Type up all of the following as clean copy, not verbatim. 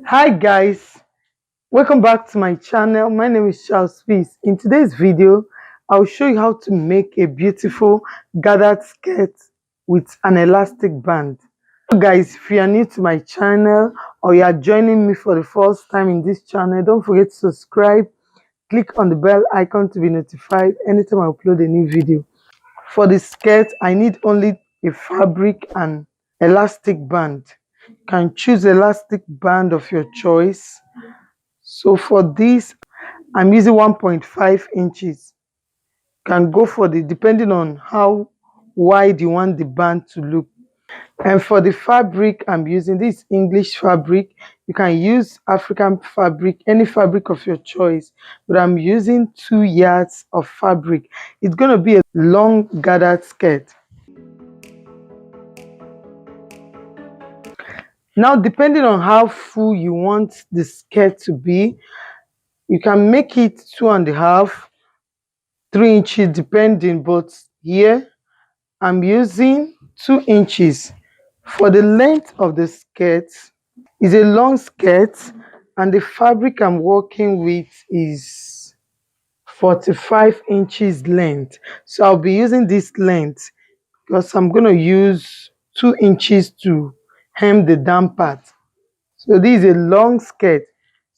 Hi guys, welcome back to my channel. My name is Charles Peace. In today's video, I'll show you how to make a beautiful gathered skirt with an elastic band. So guys, if you are new to my channel or you are joining me for the first time in this channel, don't forget to subscribe, click on the bell icon to be notified anytime I upload a new video. For the skirt, I need only a fabric and elastic band. You can choose elastic band of your choice. So for this, I'm using 1.5 inches. You can go for the, depending on how wide you want the band to look. And for the fabric, I'm using this English fabric. You can use African fabric, any fabric of your choice. But I'm using 2 yards of fabric. It's going to be a long gathered skirt. Now, depending on how full you want the skirt to be, you can make it 2.5, 3 inches depending, but here I'm using 2 inches. For the length of the skirt, is a long skirt and the fabric I'm working with is 45 inches length. So I'll be using this length because I'm going to use 2 inches to hem the down part. So this is a long skirt.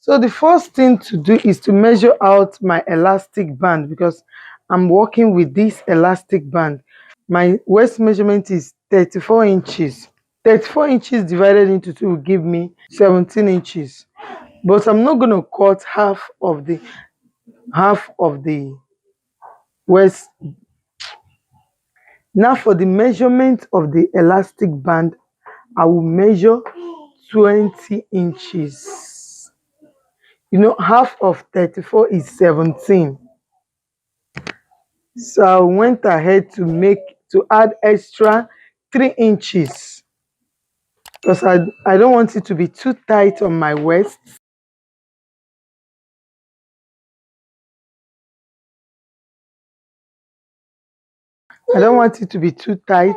So the first thing to do is to measure out my elastic band because I'm working with this elastic band. My waist measurement is 34 inches. 34 inches divided into 2 will give me 17 inches. But I'm not going to cut half of the waist. Now for the measurement of the elastic band, I will measure 20 inches. You know, half of 34 is 17. So I went ahead to add extra 3 inches because I don't want it to be too tight on my waist. I don't want it to be too tight.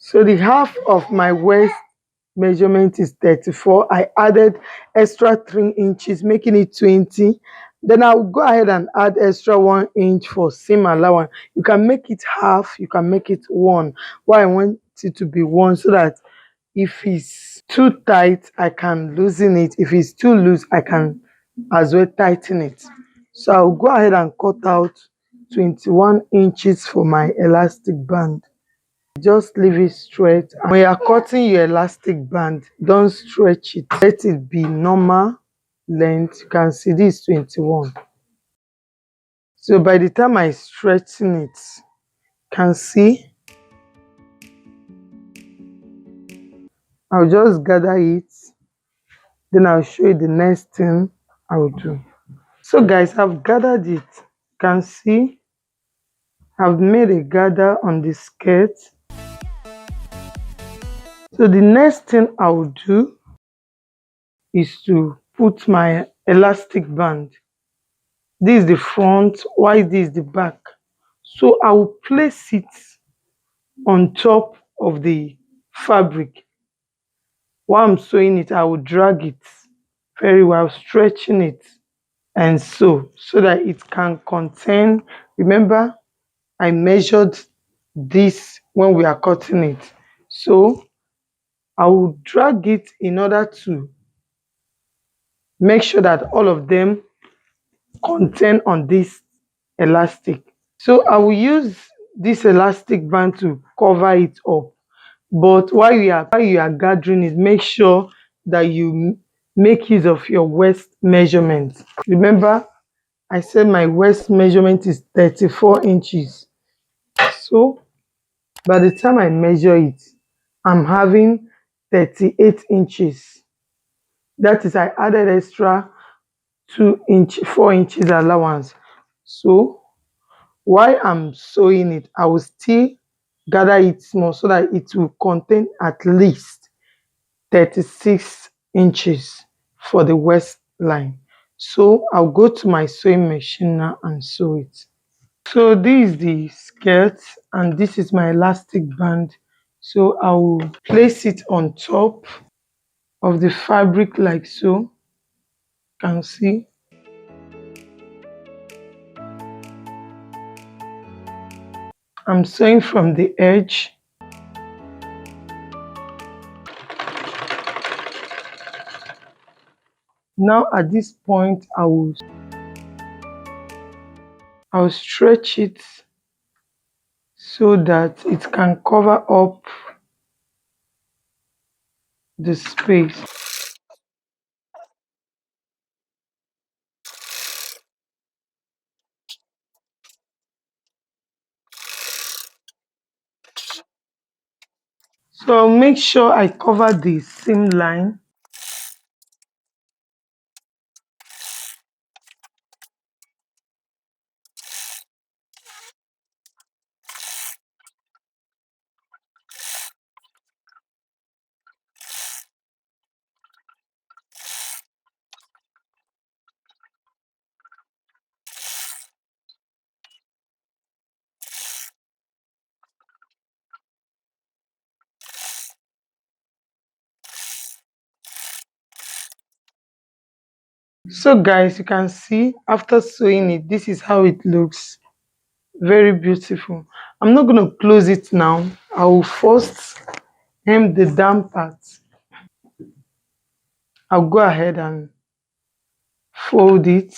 So the half of my waist measurement is 34. I added extra 3 inches, making it 20. Then I'll go ahead and add extra 1 inch for seam allowance. You can make it half, you can make it 1. Why I want it to be 1 so that if it's too tight, I can loosen it. If it's too loose, I can as well tighten it. So I'll go ahead and cut out 21 inches for my elastic band. Just leave it straight. When you are cutting your elastic band, don't stretch it. Let it be normal length. You can see this 21. So by the time I straighten it, you can see I'll just gather it. Then I'll show you the next thing I will do. So guys, I've gathered it. You can see I've made a gather on the skirt. So the next thing I will do is to put my elastic band. This is the front, while this is the back. So I will place it on top of the fabric. While I'm sewing it, I will drag it very well, stretching it and so that it can contain. Remember, I measured this when we are cutting it. So I will drag it in order to make sure that all of them contain on this elastic. So I will use this elastic band to cover it up. But while you are gathering it, make sure that you make use of your waist measurement. Remember, I said my waist measurement is 34 inches. So by the time I measure it, I'm having 38 inches. That is, I added extra 4 inches allowance. So while I'm sewing it, I will still gather it small so that it will contain at least 36 inches for the waistline. So I'll go to my sewing machine now and sew it. So this is the skirt and this is my elastic band. So I will place it on top of the fabric like so. You can see. I'm sewing from the edge. Now at this point I'll stretch it so that it can cover up the space. So I'll make sure I cover the seam line. So guys, you can see after sewing it, this is how it looks. Very beautiful. I'm not going to close it now. I will first hem the down part. I'll go ahead and fold it.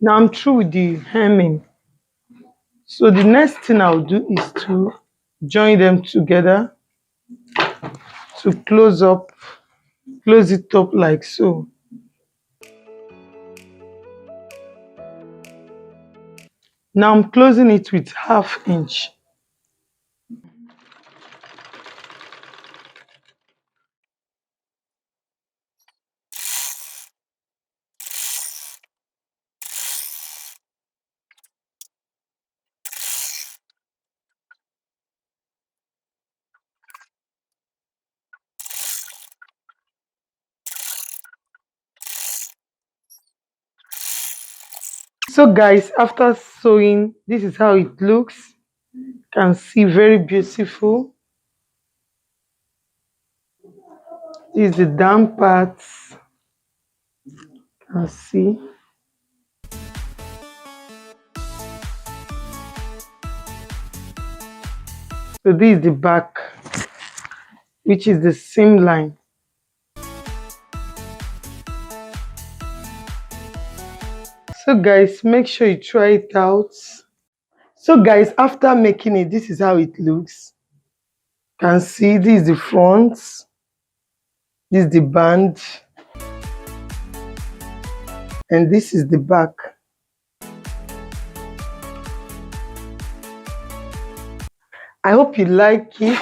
Now I'm through with the hemming. So the next thing I'll do is to join them together to close it up like so. Now I'm closing it with 1/2 inch. So guys, after sewing, this is how it looks. You can see, very beautiful. This is the down part. You can see. So this is the back, which is the seam line. So guys, make sure you try it out. So guys, after making it, this is how it looks. You can see this is the front, this is the band, and this is the back. I hope you like it.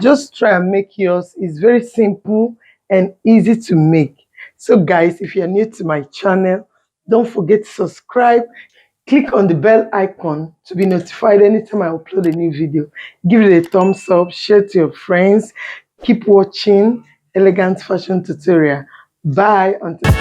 Just try and make yours. It's very simple and easy to make. So guys, if you're new to my channel, don't forget to subscribe, Click on the bell icon to be notified anytime I upload a new video. Give it a thumbs up, share to your friends. Keep watching Elegant Fashion Tutorial. Bye until